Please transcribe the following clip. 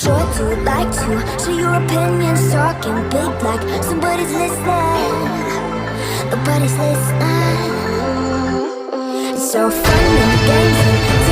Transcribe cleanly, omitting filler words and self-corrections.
sure to like to share your opinions, talking big like somebody's listening. Nobody's listening. It's so fun and games and